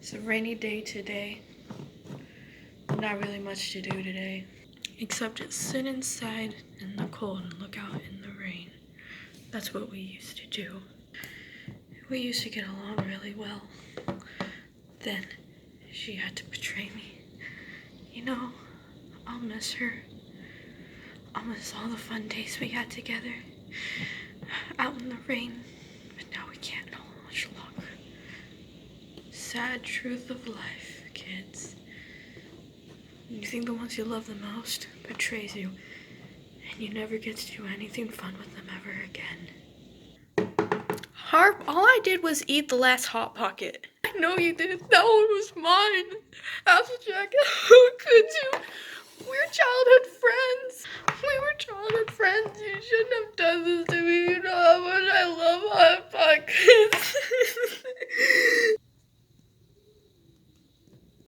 It's a rainy day today. Not really much to do today, except just sit inside in the cold and look out in the rain. That's what we used to do. We used to get along really well. Then she had to betray me. You know, I'll miss her. I'll miss all the fun days we had together out in the rain, but now we can't no much longer. Sad truth of life, kids. You think the ones you love the most betrays you, and you never get to do anything fun with them ever again. Harp, all I did was eat the last Hot Pocket. I know you did. That one was mine. Applejack, how could you? We're childhood friends. We were childhood friends. You shouldn't have done this to